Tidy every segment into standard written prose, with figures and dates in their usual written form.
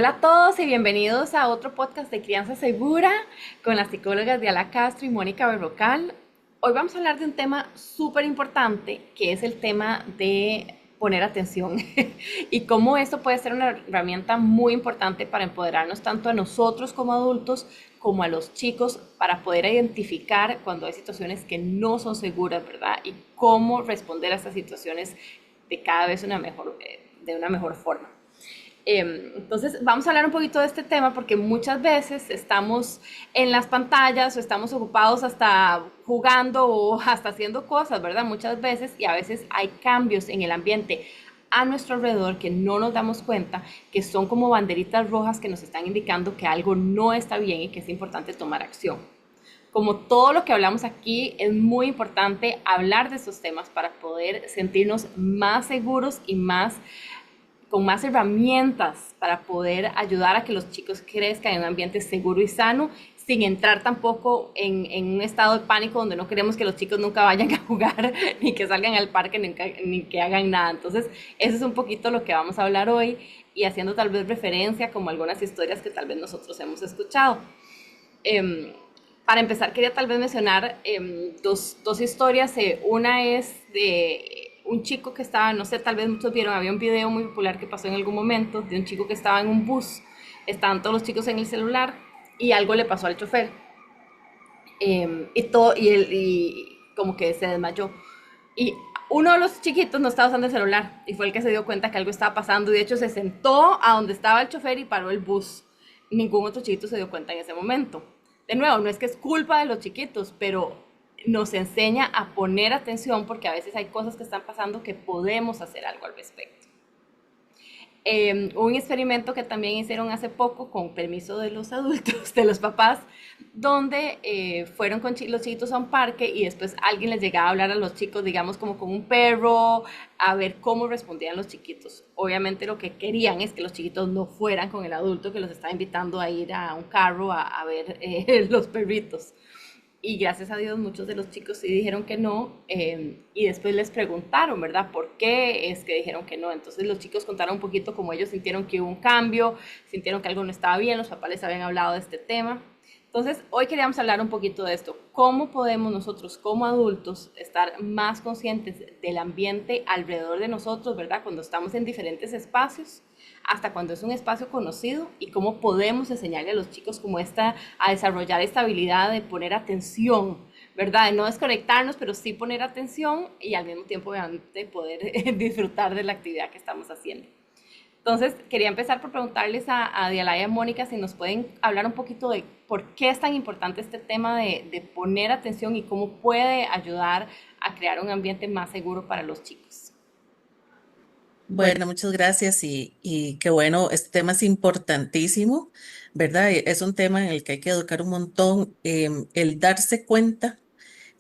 Hola a todos y bienvenidos a otro podcast de Crianza Segura con las psicólogas Diala Castro y Mónica Berrocal. Hoy vamos a hablar de un tema súper importante que es el tema de poner atención y cómo esto puede ser una herramienta muy importante para empoderarnos tanto a nosotros como adultos como a los chicos para poder identificar cuando hay situaciones que no son seguras, ¿verdad? Y cómo responder a estas situaciones de cada vez de una mejor forma. Entonces, vamos a hablar un poquito de este tema porque muchas veces estamos en las pantallas o estamos ocupados hasta jugando o hasta haciendo cosas, ¿verdad? Muchas veces y a veces hay cambios en el ambiente a nuestro alrededor que no nos damos cuenta, que son como banderitas rojas que nos están indicando que algo no está bien y que es importante tomar acción. Como todo lo que hablamos aquí, es muy importante hablar de estos temas para poder sentirnos más seguros y con más herramientas para poder ayudar a que los chicos crezcan en un ambiente seguro y sano, sin entrar tampoco en un estado de pánico donde no queremos que los chicos nunca vayan a jugar, ni que salgan al parque, ni que hagan nada. Entonces, eso es un poquito lo que vamos a hablar hoy y haciendo tal vez referencia como algunas historias que tal vez nosotros hemos escuchado. Eh, para empezar, quería tal vez mencionar dos historias. Una es de un chico que estaba, no sé, tal vez muchos vieron, había un video muy popular que pasó en algún momento de un chico que estaba en un bus, estaban todos los chicos en el celular y algo le pasó al chofer. Y como que se desmayó. Y uno de los chiquitos no estaba usando el celular y fue el que se dio cuenta que algo estaba pasando y de hecho se sentó a donde estaba el chofer y paró el bus. Ningún otro chiquito se dio cuenta en ese momento. De nuevo, no es que es culpa de los chiquitos, pero nos enseña a poner atención porque a veces hay cosas que están pasando que podemos hacer algo al respecto. Un experimento que también hicieron hace poco con permiso de los adultos, de los papás, donde fueron con los chiquitos a un parque y después alguien les llegaba a hablar a los chicos, digamos como con un perro, a ver cómo respondían los chiquitos. Obviamente lo que querían es que los chiquitos no fueran con el adulto que los estaba invitando a ir a un carro a ver los perritos. Y gracias a Dios muchos de los chicos sí dijeron que no, y después les preguntaron, ¿verdad? ¿Por qué es que dijeron que no? Entonces los chicos contaron un poquito cómo ellos sintieron que hubo un cambio, sintieron que algo no estaba bien, los papás les habían hablado de este tema. Entonces hoy queríamos hablar un poquito de esto, cómo podemos nosotros como adultos estar más conscientes del ambiente alrededor de nosotros, ¿verdad? Cuando estamos en diferentes espacios hasta cuando es un espacio conocido y cómo podemos enseñarle a los chicos como a desarrollar esta habilidad de poner atención, ¿verdad? De no desconectarnos, pero sí poner atención y al mismo tiempo obviamente poder disfrutar de la actividad que estamos haciendo. Entonces, quería empezar por preguntarles a Diala y a Mónica si nos pueden hablar un poquito de por qué es tan importante este tema de poner atención y cómo puede ayudar a crear un ambiente más seguro para los chicos. Bueno, Bueno, muchas gracias y qué bueno, este tema es importantísimo, ¿verdad? Es un tema en el que hay que educar un montón, el darse cuenta,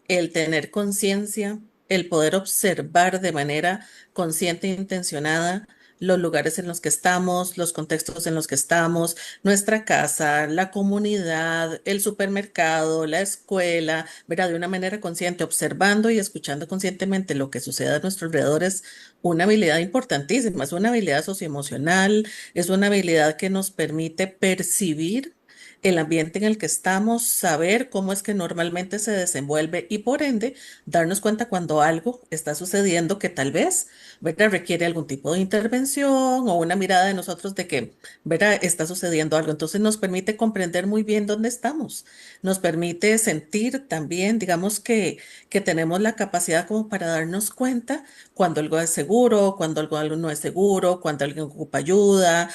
el tener conciencia, el poder observar de manera consciente e intencionada los lugares en los que estamos, los contextos en los que estamos, nuestra casa, la comunidad, el supermercado, la escuela, ¿verdad? De una manera consciente, observando y escuchando conscientemente lo que sucede a nuestro alrededor es una habilidad importantísima, es una habilidad socioemocional, es una habilidad que nos permite percibir el ambiente en el que estamos, saber cómo es que normalmente se desenvuelve y por ende darnos cuenta cuando algo está sucediendo que tal vez, ¿verdad? Requiere algún tipo de intervención o una mirada de nosotros de que, ¿verdad? Está sucediendo algo. Entonces nos permite comprender muy bien dónde estamos. Nos permite sentir también, digamos que tenemos la capacidad como para darnos cuenta cuando algo es seguro, cuando algo no es seguro, cuando alguien ocupa ayuda,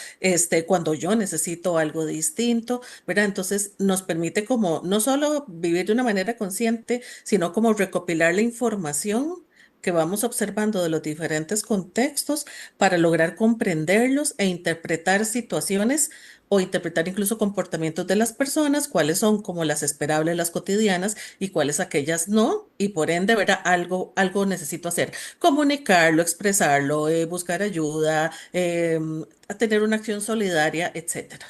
cuando yo necesito algo distinto. ¿Verdad? Entonces nos permite como no solo vivir de una manera consciente, sino como recopilar la información que vamos observando de los diferentes contextos para lograr comprenderlos e interpretar situaciones o interpretar incluso comportamientos de las personas, cuáles son como las esperables, las cotidianas y cuáles aquellas no, y por ende, ¿verdad? Algo necesito hacer, comunicarlo, expresarlo, buscar ayuda, a tener una acción solidaria, etcétera.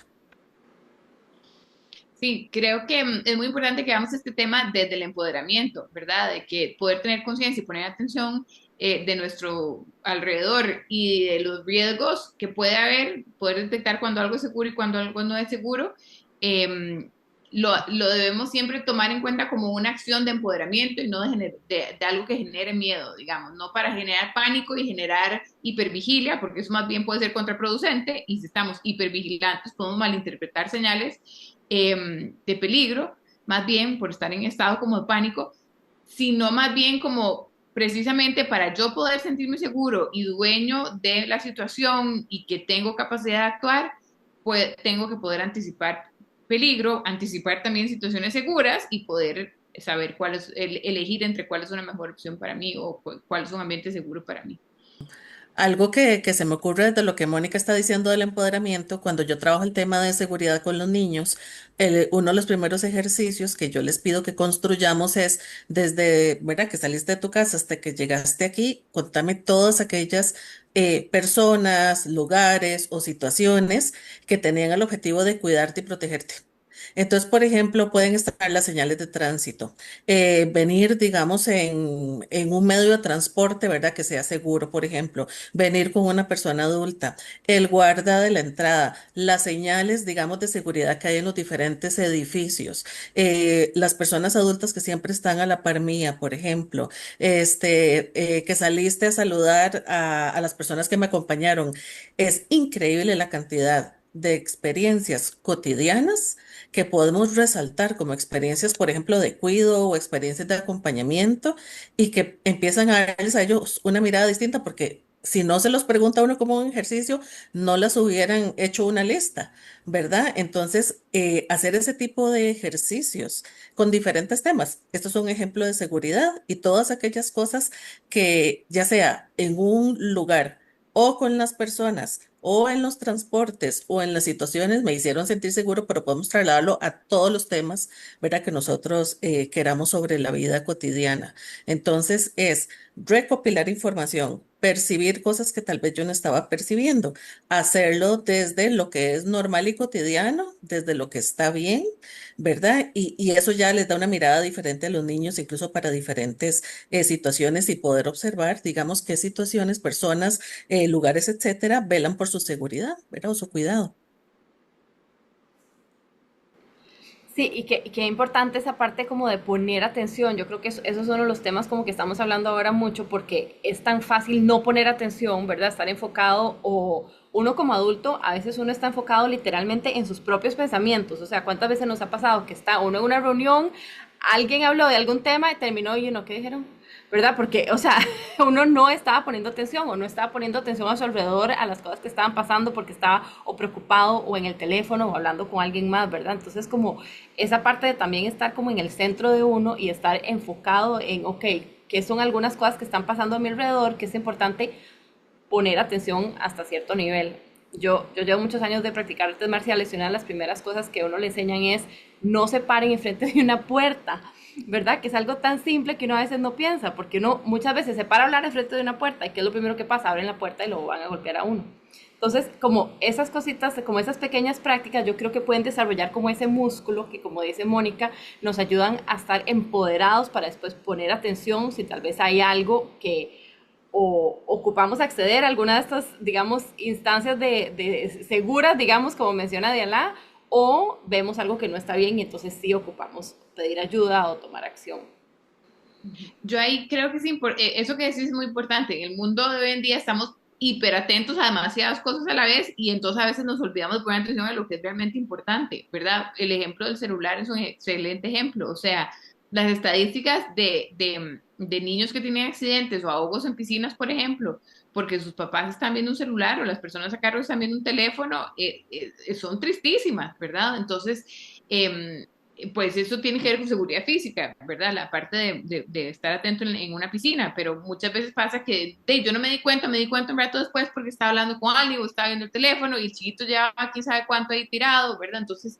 Sí, creo que es muy importante que hagamos este tema desde el empoderamiento, ¿verdad? De que poder tener conciencia y poner atención de nuestro alrededor y de los riesgos que puede haber, poder detectar cuando algo es seguro y cuando algo no es seguro, eh, lo debemos siempre tomar en cuenta como una acción de empoderamiento y no de algo que genere miedo, digamos, no para generar pánico y generar hipervigilia, porque eso más bien puede ser contraproducente y si estamos hipervigilantes podemos malinterpretar señales de peligro, más bien por estar en estado como de pánico, sino más bien como precisamente para yo poder sentirme seguro y dueño de la situación y que tengo capacidad de actuar, pues tengo que poder anticipar peligro, anticipar también situaciones seguras y poder saber cuál es, elegir entre cuál es una mejor opción para mí o cuál es un ambiente seguro para mí. Algo que se me ocurre de lo que Mónica está diciendo del empoderamiento, cuando yo trabajo el tema de seguridad con los niños, uno de los primeros ejercicios que yo les pido que construyamos es desde, ¿verdad? Que saliste de tu casa hasta que llegaste aquí, contame todas aquellas personas, lugares o situaciones que tenían el objetivo de cuidarte y protegerte. Entonces, por ejemplo, pueden estar las señales de tránsito, venir, digamos, en un medio de transporte, ¿verdad? Que sea seguro, por ejemplo, venir con una persona adulta, el guarda de la entrada, las señales, digamos, de seguridad que hay en los diferentes edificios, las personas adultas que siempre están a la par mía, por ejemplo, que saliste a saludar a las personas que me acompañaron. Es increíble la cantidad de experiencias cotidianas que podemos resaltar como experiencias, por ejemplo, de cuidado o experiencias de acompañamiento y que empiezan a darles a ellos una mirada distinta porque si no se los pregunta uno como un ejercicio, no las hubieran hecho una lista, ¿verdad? Entonces, hacer ese tipo de ejercicios con diferentes temas. Esto es un ejemplo de seguridad y todas aquellas cosas que ya sea en un lugar o con las personas o en los transportes o en las situaciones me hicieron sentir seguro, pero podemos trasladarlo a todos los temas, ¿verdad? Que nosotros queramos sobre la vida cotidiana. Entonces es recopilar información, percibir cosas que tal vez yo no estaba percibiendo, hacerlo desde lo que es normal y cotidiano, desde lo que está bien, ¿verdad? Y eso ya les da una mirada diferente a los niños, incluso para diferentes situaciones y poder observar, digamos, qué situaciones, personas, lugares, etcétera, velan por su seguridad, ¿verdad? O su cuidado. Sí, y qué importante esa parte como de poner atención. Yo creo que esos son uno de los temas como que estamos hablando ahora mucho porque es tan fácil no poner atención, ¿verdad? Estar enfocado o uno como adulto, a veces uno está enfocado literalmente en sus propios pensamientos. O sea, ¿cuántas veces nos ha pasado que está uno en una reunión, alguien habló de algún tema y terminó y uno, ¿qué dijeron? ¿Verdad? Porque, o sea, uno no estaba poniendo atención o no estaba poniendo atención a su alrededor, a las cosas que estaban pasando porque estaba o preocupado o en el teléfono o hablando con alguien más, ¿verdad? Entonces, como esa parte de también estar como en el centro de uno y estar enfocado en, ok, qué son algunas cosas que están pasando a mi alrededor, que es importante poner atención hasta cierto nivel. Yo llevo muchos años de practicar artes marciales y una de las primeras cosas que a uno le enseñan es no se paren enfrente de una puerta, ¿verdad? Que es algo tan simple que uno a veces no piensa, porque uno muchas veces se para a hablar enfrente de una puerta y ¿qué es lo primero que pasa? Abren la puerta y lo van a golpear a uno. Entonces, como esas cositas, como esas pequeñas prácticas, yo creo que pueden desarrollar como ese músculo que, como dice Mónica, nos ayudan a estar empoderados para después poner atención si tal vez hay algo que o ocupamos acceder a alguna de estas, digamos, instancias de seguras, digamos, como menciona Diana, o vemos algo que no está bien y entonces sí ocupamos pedir ayuda o tomar acción. Yo ahí creo que eso que decís es muy importante. En el mundo de hoy en día estamos hiperatentos a demasiadas cosas a la vez y entonces a veces nos olvidamos de poner atención a lo que es realmente importante, ¿verdad? El ejemplo del celular es un excelente ejemplo. O sea, las estadísticas de niños que tienen accidentes o ahogos en piscinas, por ejemplo, porque sus papás están viendo un celular o las personas a cargo están viendo un teléfono, son tristísimas, ¿verdad? Entonces, pues eso tiene que ver con seguridad física, ¿verdad? La parte de estar atento en una piscina, pero muchas veces pasa que yo no me di cuenta un rato después porque estaba hablando con alguien o estaba viendo el teléfono y el chiquito llevaba quién sabe cuánto ahí tirado, ¿verdad? Entonces,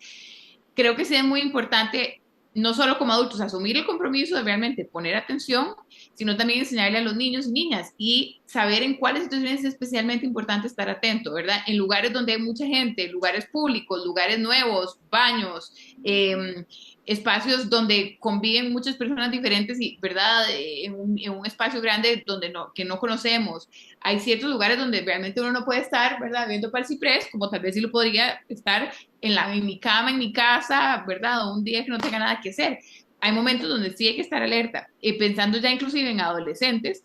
creo que sí es muy importante, no solo como adultos, asumir el compromiso de realmente poner atención, sino también enseñarle a los niños y niñas y saber en cuáles situaciones es especialmente importante estar atento, ¿verdad? En lugares donde hay mucha gente, lugares públicos, lugares nuevos, baños, espacios donde conviven muchas personas diferentes y, ¿verdad? En un espacio grande donde que no conocemos. Hay ciertos lugares donde realmente uno no puede estar, ¿verdad? Viendo para el ciprés, como tal vez sí lo podría estar en mi cama, en mi casa, ¿verdad? O un día que no tenga nada que hacer. Hay momentos donde sí hay que estar alerta, pensando ya inclusive en adolescentes,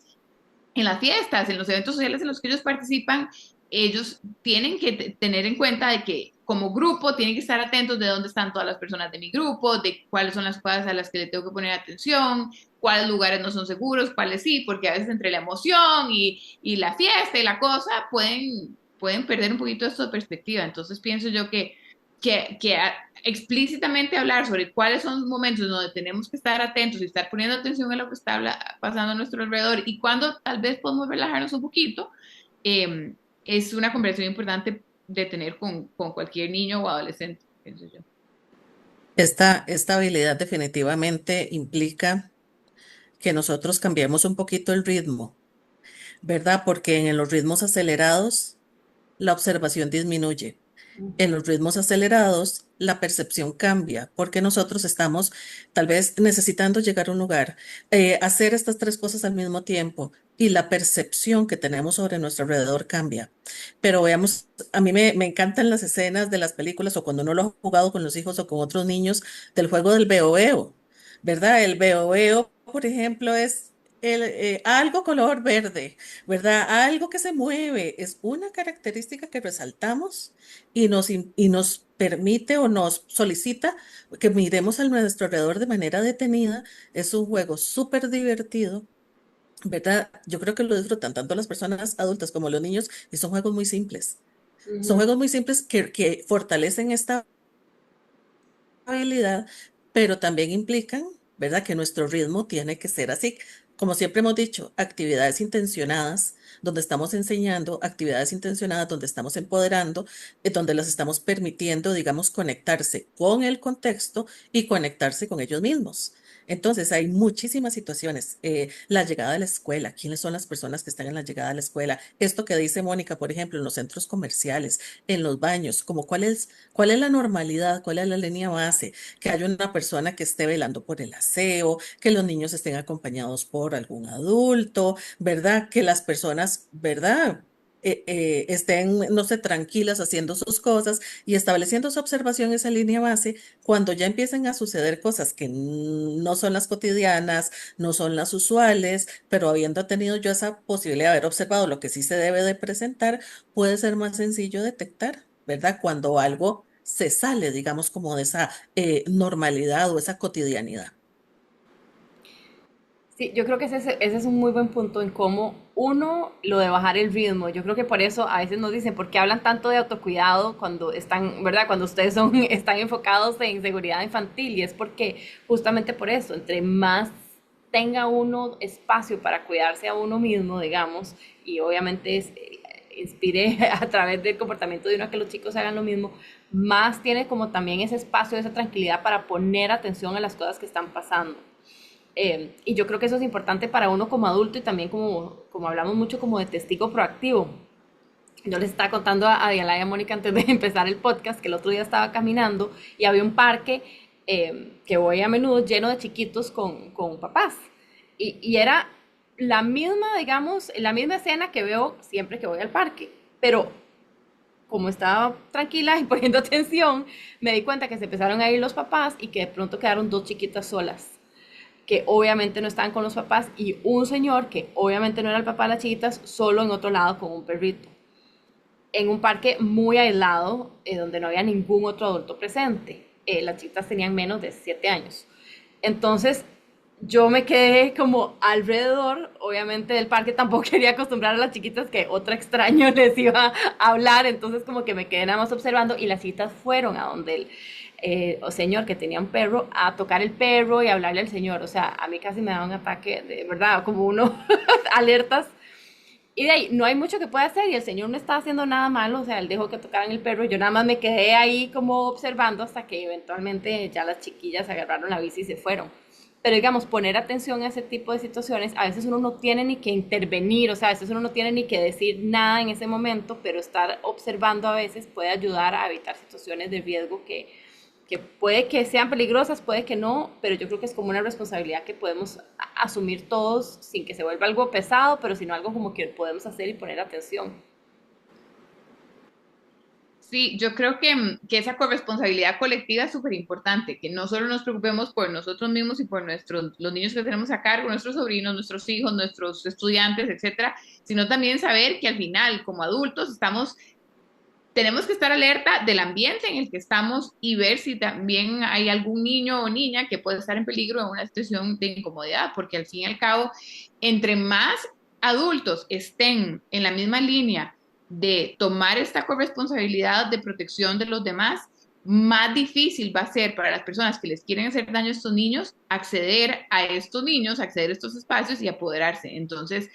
en las fiestas, en los eventos sociales en los que ellos participan, ellos tienen que tener en cuenta de que como grupo tienen que estar atentos de dónde están todas las personas de mi grupo, de cuáles son las cosas a las que le tengo que poner atención, cuáles lugares no son seguros, cuáles sí, porque a veces entre la emoción y la fiesta y la cosa pueden perder un poquito esto de perspectiva. Entonces pienso yo que explícitamente hablar sobre cuáles son los momentos donde tenemos que estar atentos y estar poniendo atención a lo que está pasando a nuestro alrededor y cuando tal vez podemos relajarnos un poquito, es una conversación importante de tener con cualquier niño o adolescente, pienso yo. Esta habilidad definitivamente implica que nosotros cambiemos un poquito el ritmo, ¿verdad? Porque en los ritmos acelerados la observación disminuye. En los ritmos acelerados, la percepción cambia porque nosotros estamos tal vez necesitando llegar a un lugar, hacer estas tres cosas al mismo tiempo y la percepción que tenemos sobre nuestro alrededor cambia. Pero veamos, a mí me encantan las escenas de las películas o cuando uno lo ha jugado con los hijos o con otros niños del juego del veo veo, ¿verdad? El veo veo, por ejemplo, es algo color verde, ¿verdad? Algo que se mueve, es una característica que resaltamos y nos permite o nos solicita que miremos a nuestro alrededor de manera detenida. Es un juego súper divertido, ¿verdad? Yo creo que lo disfrutan tanto las personas adultas como los niños y son juegos muy simples. Son Ujú. juegos muy simples que fortalecen esta habilidad, pero también implican, ¿verdad?, que nuestro ritmo tiene que ser así. Como siempre hemos dicho, actividades intencionadas, donde estamos enseñando, actividades intencionadas, donde estamos empoderando, donde les estamos permitiendo, digamos, conectarse con el contexto y conectarse con ellos mismos. Entonces, hay muchísimas situaciones. La llegada de la escuela, ¿quiénes son las personas que están en la llegada de la escuela? Esto que dice Mónica, por ejemplo, en los centros comerciales, en los baños, como cuál es la normalidad, cuál es la línea base, que haya una persona que esté velando por el aseo, que los niños estén acompañados por algún adulto, ¿verdad? Que las personas, ¿verdad? Estén, no sé, tranquilas haciendo sus cosas y estableciendo su observación, esa línea base, cuando ya empiecen a suceder cosas que no son las cotidianas, no son las usuales, pero habiendo tenido yo esa posibilidad de haber observado lo que sí se debe de presentar, puede ser más sencillo detectar, ¿verdad? Cuando algo se sale, digamos, como de esa normalidad o esa cotidianidad. Sí, yo creo que ese es un muy buen punto en cómo uno lo de bajar el ritmo. Yo creo que por eso a veces nos dicen, ¿por qué hablan tanto de autocuidado cuando están, ¿verdad? Cuando ustedes son, están enfocados en seguridad infantil. Y es porque justamente por eso, entre más tenga uno espacio para cuidarse a uno mismo, digamos, y obviamente inspire a través del comportamiento de uno a que los chicos hagan lo mismo, más tiene como también ese espacio, esa tranquilidad para poner atención a las cosas que están pasando. Y yo creo que eso es importante para uno como adulto y también como hablamos mucho como de testigo proactivo. Yo les estaba contando a Diana y a Mónica antes de empezar el podcast que el otro día estaba caminando y había un parque que voy a menudo lleno de chiquitos con papás. Y era la misma, digamos, la misma escena que veo siempre que voy al parque. Pero como estaba tranquila y poniendo atención, me di cuenta que se empezaron a ir los papás y que de pronto quedaron dos chiquitas solas que obviamente no estaban con los papás y un señor que obviamente no era el papá de las chiquitas, solo en otro lado con un perrito, en un parque muy aislado donde no había ningún otro adulto presente. Las chiquitas tenían menos de 7 años. Entonces yo me quedé como alrededor, obviamente del parque, tampoco quería acostumbrar a las chiquitas que otro extraño les iba a hablar, entonces como que me quedé nada más observando y las chiquitas fueron a donde el señor que tenía un perro a tocar el perro y a hablarle al señor. O sea, a mí casi me da un ataque, de verdad, como uno alertas. Y de ahí no hay mucho que pueda hacer y el señor no estaba haciendo nada malo, o sea, él dejó que tocaran el perro. Yo nada más me quedé ahí como observando hasta que eventualmente ya las chiquillas agarraron la bici y se fueron. Pero digamos, poner atención a ese tipo de situaciones, a veces uno no tiene ni que intervenir, o sea, a veces uno no tiene ni que decir nada en ese momento, pero estar observando a veces puede ayudar a evitar situaciones de riesgo que puede que sean peligrosas, puede que no, pero yo creo que es como una responsabilidad que podemos asumir todos sin que se vuelva algo pesado, pero sino algo como que podemos hacer y poner atención. Sí, yo creo que esa corresponsabilidad colectiva es súper importante, que no solo nos preocupemos por nosotros mismos y por los niños que tenemos a cargo, nuestros sobrinos, nuestros hijos, nuestros estudiantes, etcétera, sino también saber que al final, como adultos, tenemos que estar alerta del ambiente en el que estamos y ver si también hay algún niño o niña que puede estar en peligro en una situación de incomodidad, porque al fin y al cabo, entre más adultos estén en la misma línea de tomar esta corresponsabilidad de protección de los demás, más difícil va a ser para las personas que les quieren hacer daño a estos niños acceder a estos niños, acceder a estos espacios y apoderarse. Entonces,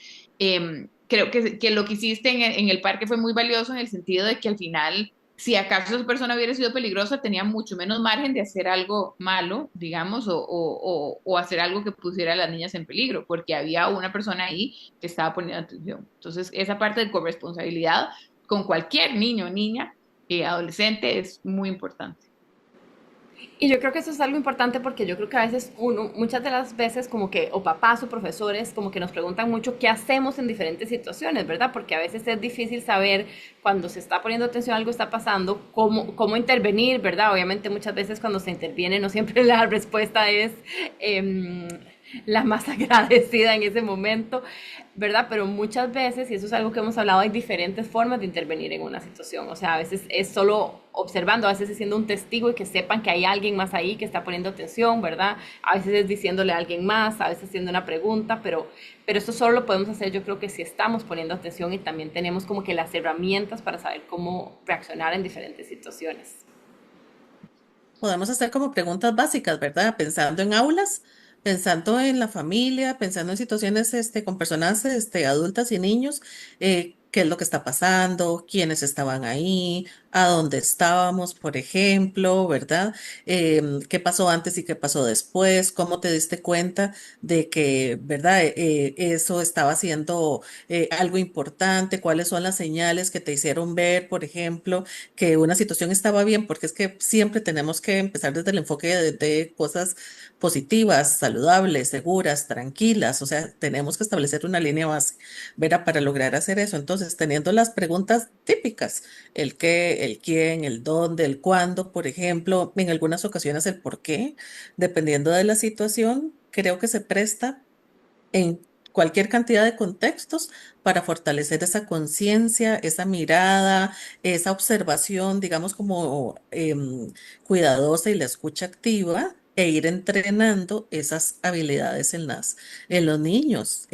creo que lo que hiciste en el parque fue muy valioso en el sentido de que al final, si acaso esa persona hubiera sido peligrosa, tenía mucho menos margen de hacer algo malo, digamos, o hacer algo que pusiera a las niñas en peligro, porque había una persona ahí que estaba poniendo atención. Entonces, esa parte de corresponsabilidad con cualquier niño o niña, adolescente, es muy importante. Y yo creo que eso es algo importante porque yo creo que a veces uno, muchas de las veces como que, o papás o profesores, como que nos preguntan mucho qué hacemos en diferentes situaciones, ¿verdad? Porque a veces es difícil saber cuando se está poniendo atención a algo está pasando, cómo intervenir, ¿verdad? Obviamente muchas veces cuando se interviene no siempre la respuesta es la más agradecida en ese momento, ¿verdad? Pero muchas veces, y eso es algo que hemos hablado, hay diferentes formas de intervenir en una situación. O sea, a veces es solo observando, a veces es siendo un testigo y que sepan que hay alguien más ahí que está poniendo atención, ¿verdad? A veces es diciéndole a alguien más, a veces haciendo una pregunta, pero esto solo lo podemos hacer yo creo que si estamos poniendo atención y también tenemos como que las herramientas para saber cómo reaccionar en diferentes situaciones. Podemos hacer como preguntas básicas, ¿verdad? Pensando en aulas, pensando en la familia, pensando en situaciones con personas adultas y niños, qué es lo que está pasando, quiénes estaban ahí, a dónde estábamos, por ejemplo, ¿verdad? Qué pasó antes y qué pasó después, cómo te diste cuenta de que, ¿verdad? Eso estaba siendo algo importante, cuáles son las señales que te hicieron ver, por ejemplo, que una situación estaba bien, porque es que siempre tenemos que empezar desde el enfoque de cosas positivas, saludables, seguras, tranquilas, o sea, tenemos que establecer una línea base, ¿verdad? Para lograr hacer eso. Entonces, teniendo las preguntas típicas, el qué, el quién, el dónde, el cuándo, por ejemplo, en algunas ocasiones el por qué, dependiendo de la situación, creo que se presta en cualquier cantidad de contextos para fortalecer esa conciencia, esa mirada, esa observación, digamos, como cuidadosa y la escucha activa. E ir entrenando esas habilidades en los niños.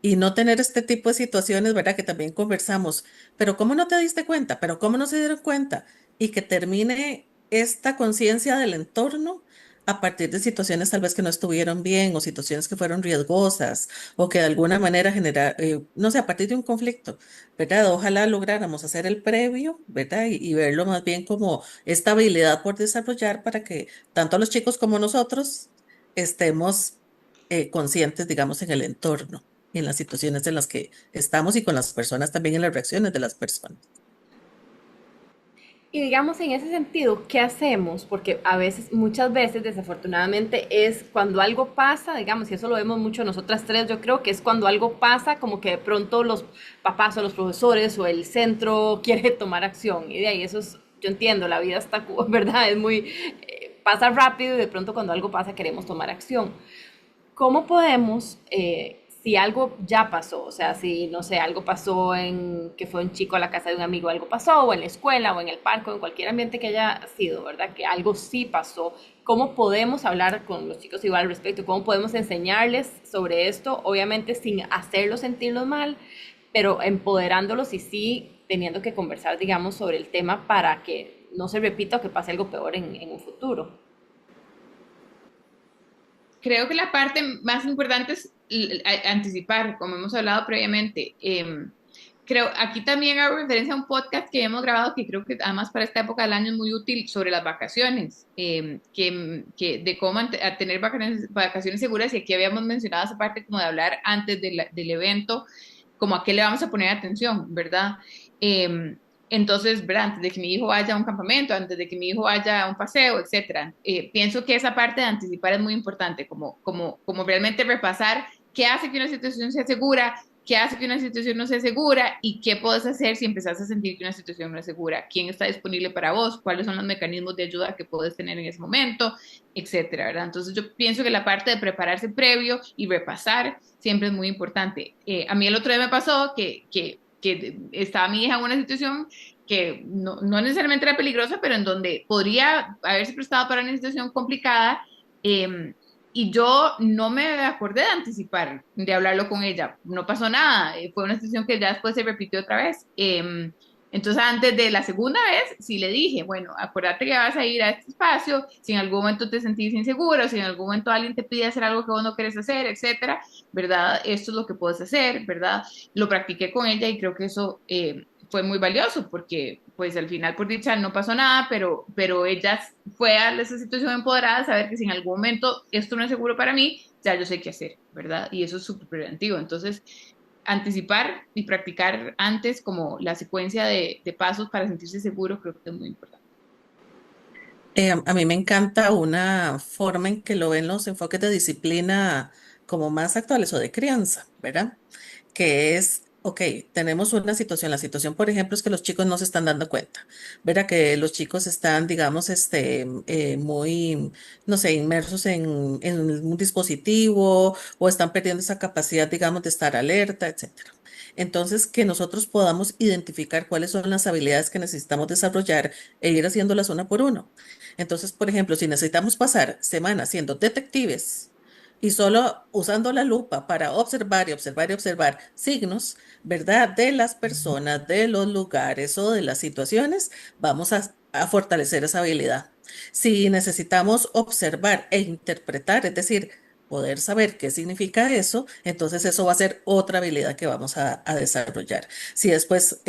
Y no tener este tipo de situaciones, ¿verdad? Que también conversamos. Pero ¿cómo no te diste cuenta? ¿Pero cómo no se dieron cuenta? Y que termine esta conciencia del entorno a partir de situaciones tal vez que no estuvieron bien o situaciones que fueron riesgosas o que de alguna manera generar, no sé, a partir de un conflicto, ¿verdad? Ojalá lográramos hacer el previo, ¿verdad? Y verlo más bien como esta habilidad por desarrollar para que tanto los chicos como nosotros estemos conscientes, digamos, en el entorno, en las situaciones en las que estamos y con las personas también en las reacciones de las personas. Y digamos, en ese sentido, ¿qué hacemos? Porque a veces, muchas veces, desafortunadamente, es cuando algo pasa, digamos, y eso lo vemos mucho nosotras tres, yo creo que es cuando algo pasa, como que de pronto los papás o los profesores o el centro quiere tomar acción. Y de ahí eso es, yo entiendo, la vida está, ¿verdad? Es muy, pasa rápido y de pronto cuando algo pasa queremos tomar acción. ¿Cómo podemos, si algo ya pasó, o sea, si, no sé, algo pasó en que fue un chico a la casa de un amigo, algo pasó, o en la escuela, o en el parque, o en cualquier ambiente que haya sido, ¿verdad? Que algo sí pasó, ¿cómo podemos hablar con los chicos igual al respecto? ¿Cómo podemos enseñarles sobre esto? Obviamente sin hacerlos sentirlos mal, pero empoderándolos y sí teniendo que conversar, digamos, sobre el tema para que no se repita o que pase algo peor en un futuro. Creo que la parte más importante es anticipar, como hemos hablado previamente. Creo, aquí también hago referencia a un podcast que hemos grabado que creo que además para esta época del año es muy útil sobre las vacaciones, de cómo a tener vacaciones seguras y aquí habíamos mencionado esa parte como de hablar antes del evento, como a qué le vamos a poner atención, ¿verdad? Eh, Entonces, ¿verdad? Antes de que mi hijo vaya a un campamento, antes de que mi hijo vaya a un paseo, etcétera. Pienso que esa parte de anticipar es muy importante, como realmente repasar qué hace que una situación sea segura, qué hace que una situación no sea segura y qué puedes hacer si empezás a sentir que una situación no es segura, quién está disponible para vos, cuáles son los mecanismos de ayuda que puedes tener en ese momento, etcétera, ¿verdad? Entonces yo pienso que la parte de prepararse previo y repasar siempre es muy importante. A mí el otro día me pasó que estaba mi hija en una situación que no necesariamente era peligrosa, pero en donde podría haberse prestado para una situación complicada. Y yo no me acordé de anticipar, de hablarlo con ella. No pasó nada. Fue una situación que ya después se repitió otra vez. Entonces, antes de la segunda vez, sí le dije, bueno, acuérdate que vas a ir a este espacio, si en algún momento te sentís inseguro, si en algún momento alguien te pide hacer algo que vos no querés hacer, etcétera, ¿verdad? Esto es lo que puedes hacer, ¿verdad? Lo practiqué con ella y creo que eso fue muy valioso porque pues al final por dicha no pasó nada, pero ella fue a esa situación empoderada a saber que si en algún momento esto no es seguro para mí, ya yo sé qué hacer, ¿verdad? Y eso es súper preventivo. Entonces, anticipar y practicar antes como la secuencia de pasos para sentirse seguro creo que es muy importante. A mí me encanta una forma en que lo ven los enfoques de disciplina como más actuales o de crianza, ¿verdad? Que es, ok, tenemos una situación, la situación, por ejemplo, es que los chicos no se están dando cuenta, ¿verdad? Que los chicos están, digamos, muy, no sé, inmersos en un dispositivo o están perdiendo esa capacidad, digamos, de estar alerta, etcétera. Entonces, que nosotros podamos identificar cuáles son las habilidades que necesitamos desarrollar e ir haciéndolas una por uno. Entonces, por ejemplo, si necesitamos pasar semanas siendo detectives y solo usando la lupa para observar y observar y observar signos, ¿verdad? De las personas, de los lugares o de las situaciones, vamos a fortalecer esa habilidad. Si necesitamos observar e interpretar, es decir, poder saber qué significa eso, entonces eso va a ser otra habilidad que vamos a desarrollar. Si después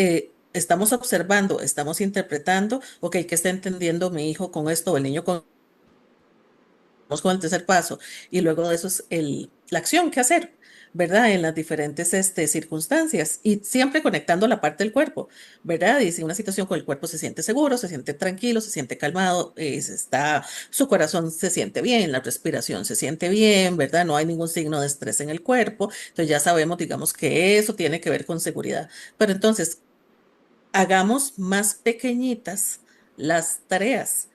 estamos observando, estamos interpretando, ok, ¿qué está entendiendo mi hijo con esto o el niño con el tercer paso? Y luego de eso es la acción que hacer, ¿verdad? En las diferentes circunstancias y siempre conectando la parte del cuerpo, ¿verdad? Y si una situación con el cuerpo se siente seguro, se siente tranquilo, se siente calmado, su corazón se siente bien, la respiración se siente bien, ¿verdad? No hay ningún signo de estrés en el cuerpo. Entonces ya sabemos, digamos, que eso tiene que ver con seguridad. Pero entonces, hagamos más pequeñitas las tareas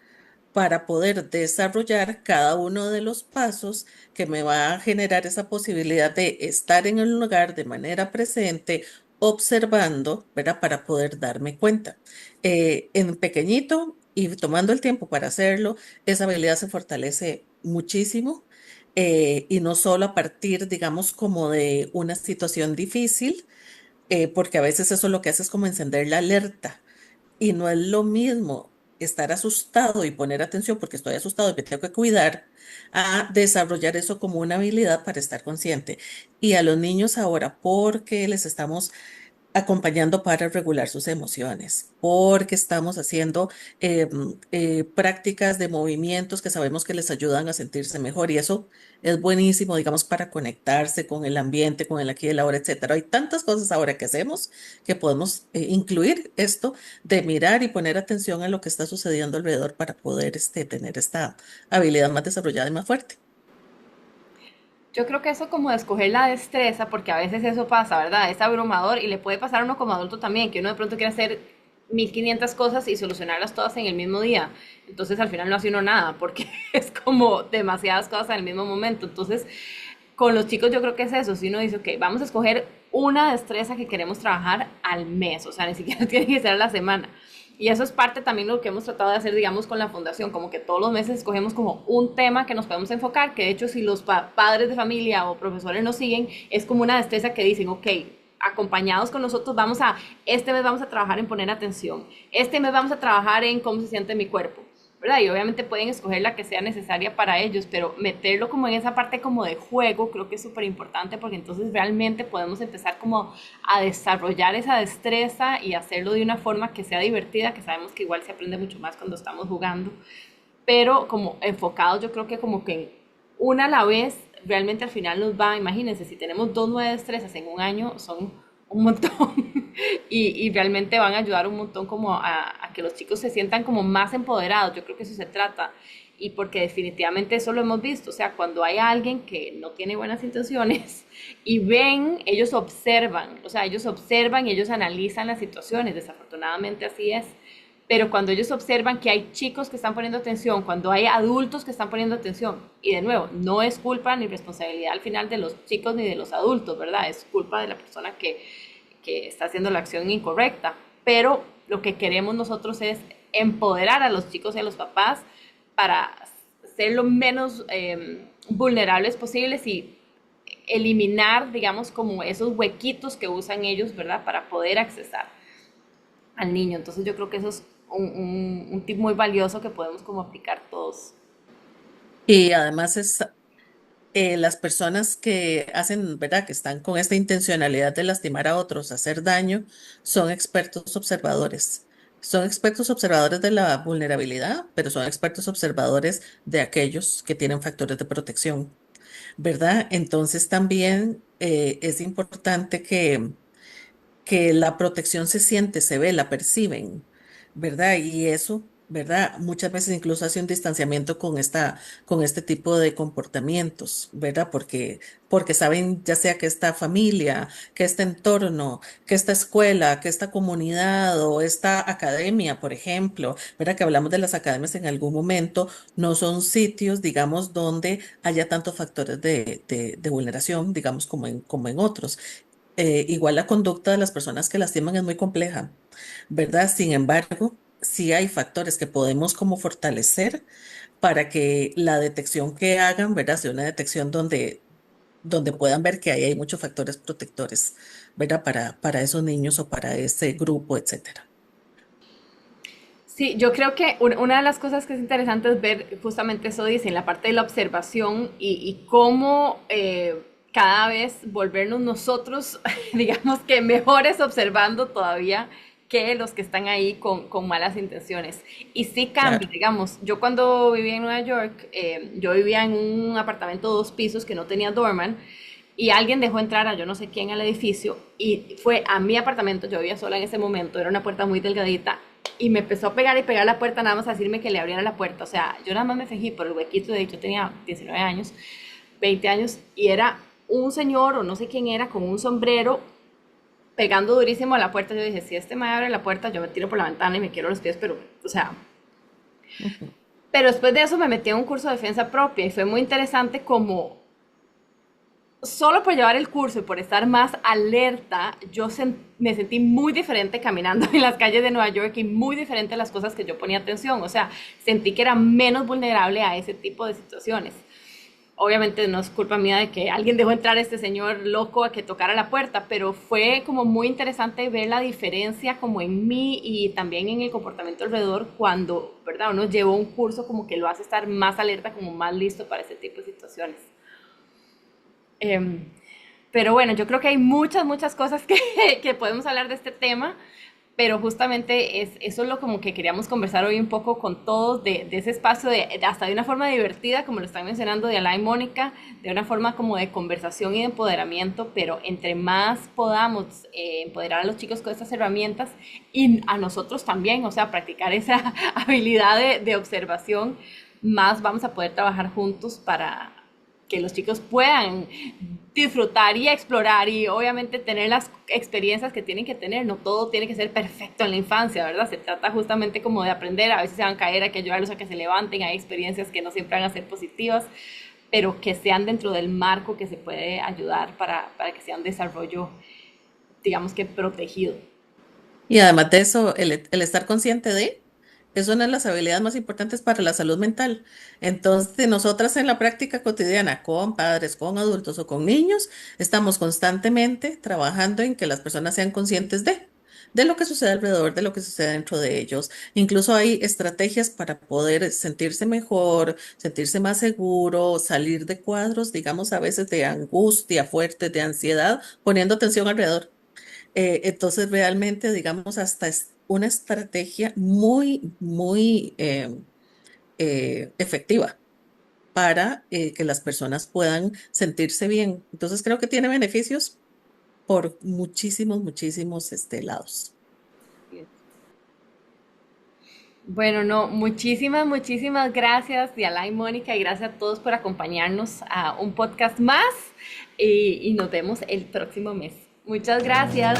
para poder desarrollar cada uno de los pasos que me va a generar esa posibilidad de estar en el lugar de manera presente, observando, ¿verdad? Para poder darme cuenta. En pequeñito y tomando el tiempo para hacerlo, esa habilidad se fortalece muchísimo. Y no solo a partir, digamos, como de una situación difícil, porque a veces eso lo que hace es como encender la alerta y no es lo mismo estar asustado y poner atención porque estoy asustado y me tengo que cuidar, a desarrollar eso como una habilidad para estar consciente. Y a los niños ahora, porque les estamos acompañando para regular sus emociones, porque estamos haciendo prácticas de movimientos que sabemos que les ayudan a sentirse mejor y eso es buenísimo, digamos, para conectarse con el ambiente, con el aquí y el ahora, etcétera. Hay tantas cosas ahora que hacemos que podemos incluir esto de mirar y poner atención a lo que está sucediendo alrededor para poder tener esta habilidad más desarrollada y más fuerte. Yo creo que eso como de escoger la destreza, porque a veces eso pasa, ¿verdad? Es abrumador y le puede pasar a uno como adulto también, que uno de pronto quiere hacer 1500 cosas y solucionarlas todas en el mismo día. Entonces al final no hace uno nada, porque es como demasiadas cosas en el mismo momento. Entonces, con los chicos yo creo que es eso, si uno dice, ok, vamos a escoger una destreza que queremos trabajar al mes, o sea, ni siquiera tiene que ser a la semana. Y eso es parte también de lo que hemos tratado de hacer, digamos, con la fundación, como que todos los meses escogemos como un tema que nos podemos enfocar, que de hecho si los padres de familia o profesores nos siguen, es como una destreza que dicen, ok, acompañados con nosotros este mes vamos a trabajar en poner atención, este mes vamos a trabajar en cómo se siente mi cuerpo, ¿verdad? Y obviamente pueden escoger la que sea necesaria para ellos, pero meterlo como en esa parte como de juego creo que es súper importante porque entonces realmente podemos empezar como a desarrollar esa destreza y hacerlo de una forma que sea divertida, que sabemos que igual se aprende mucho más cuando estamos jugando, pero como enfocados yo creo que como que en una a la vez realmente al final nos va, imagínense, si tenemos dos nuevas destrezas en un año, son un montón y realmente van a ayudar un montón como a que los chicos se sientan como más empoderados. Yo creo que eso se trata y porque definitivamente eso lo hemos visto, o sea, cuando hay alguien que no tiene buenas intenciones y ven, ellos observan, o sea, ellos observan y ellos analizan las situaciones, desafortunadamente así es. Pero cuando ellos observan que hay chicos que están poniendo atención, cuando hay adultos que están poniendo atención, y de nuevo, no es culpa ni responsabilidad al final de los chicos ni de los adultos, ¿verdad? Es culpa de la persona que está haciendo la acción incorrecta. Pero lo que queremos nosotros es empoderar a los chicos y a los papás para ser lo menos vulnerables posibles y eliminar, digamos, como esos huequitos que usan ellos, ¿verdad? Para poder accesar al niño. Entonces yo creo que eso es un tip muy valioso que podemos como aplicar todos. Y además es las personas que hacen, ¿verdad? Que están con esta intencionalidad de lastimar a otros, hacer daño, son expertos observadores. Son expertos observadores de la vulnerabilidad, pero son expertos observadores de aquellos que tienen factores de protección, ¿verdad? Entonces también es importante que la protección se siente, se ve, la perciben, ¿verdad? Y eso, ¿verdad? Muchas veces incluso hace un distanciamiento con este tipo de comportamientos, ¿verdad? Porque saben ya sea que esta familia, que este entorno, que esta escuela, que esta comunidad o esta academia, por ejemplo, ¿verdad? Que hablamos de las academias en algún momento, no son sitios, digamos, donde haya tantos factores de vulneración, digamos, como en otros. Igual la conducta de las personas que lastiman es muy compleja, ¿verdad? Sin embargo, sí hay factores que podemos como fortalecer para que la detección que hagan, ¿verdad? Sea una detección donde puedan ver que ahí hay muchos factores protectores, ¿verdad? Para esos niños o para ese grupo, etcétera. Sí, yo creo que una de las cosas que es interesante es ver justamente eso dice, en la parte de la observación y cómo cada vez volvernos nosotros, digamos que mejores observando todavía que los que están ahí con malas intenciones. Y sí cambia, Claro. digamos, yo cuando vivía en Nueva York, yo vivía en un apartamento de 2 pisos que no tenía doorman y alguien dejó entrar a yo no sé quién al edificio y fue a mi apartamento, yo vivía sola en ese momento, era una puerta muy delgadita y me empezó a pegar y pegar la puerta nada más a decirme que le abriera la puerta, o sea, yo nada más me fijé por el huequito, de hecho tenía 19 años, 20 años y era un señor o no sé quién era con un sombrero pegando durísimo a la puerta. Yo dije, si este me abre la puerta, yo me tiro por la ventana y me quiero los pies, pero, o sea, Ujú. pero después de eso me metí en un curso de defensa propia y fue muy interesante como solo por llevar el curso y por estar más alerta, me sentí muy diferente caminando en las calles de Nueva York y muy diferente a las cosas que yo ponía atención. O sea, sentí que era menos vulnerable a ese tipo de situaciones. Obviamente no es culpa mía de que alguien dejó entrar a este señor loco a que tocara la puerta, pero fue como muy interesante ver la diferencia como en mí y también en el comportamiento alrededor cuando, ¿verdad? Uno llevó un curso como que lo hace estar más alerta, como más listo para ese tipo de situaciones. Em, pero bueno, yo creo que hay muchas, muchas cosas que podemos hablar de este tema, pero justamente eso es lo como que queríamos conversar hoy un poco con todos de ese espacio, hasta de una forma divertida, como lo están mencionando de Alain y Mónica, de una forma como de conversación y de empoderamiento, pero entre más podamos empoderar a los chicos con estas herramientas y a nosotros también, o sea, practicar esa habilidad de observación, más vamos a poder trabajar juntos para que los chicos puedan disfrutar y explorar y obviamente tener las experiencias que tienen que tener. No todo tiene que ser perfecto en la infancia, ¿verdad? Se trata justamente como de aprender, a veces se van a caer, hay que ayudarlos a que se levanten, hay experiencias que no siempre van a ser positivas, pero que sean dentro del marco que se puede ayudar para que sea un desarrollo, digamos que protegido. Y además de eso, el estar consciente de es una de las habilidades más importantes para la salud mental. Entonces, nosotras en la práctica cotidiana, con padres, con adultos o con niños, estamos constantemente trabajando en que las personas sean conscientes de lo que sucede alrededor, de lo que sucede dentro de ellos. Incluso hay estrategias para poder sentirse mejor, sentirse más seguro, salir de cuadros, digamos, a veces de angustia fuerte, de ansiedad, poniendo atención alrededor. Entonces, realmente, digamos, hasta es una estrategia muy, muy efectiva para que las personas puedan sentirse bien. Entonces, creo que tiene beneficios por muchísimos, muchísimos lados. Bueno, no, muchísimas, muchísimas gracias, Diala y Mónica, y gracias a todos por acompañarnos a un podcast más y nos vemos el próximo mes. Muchas gracias.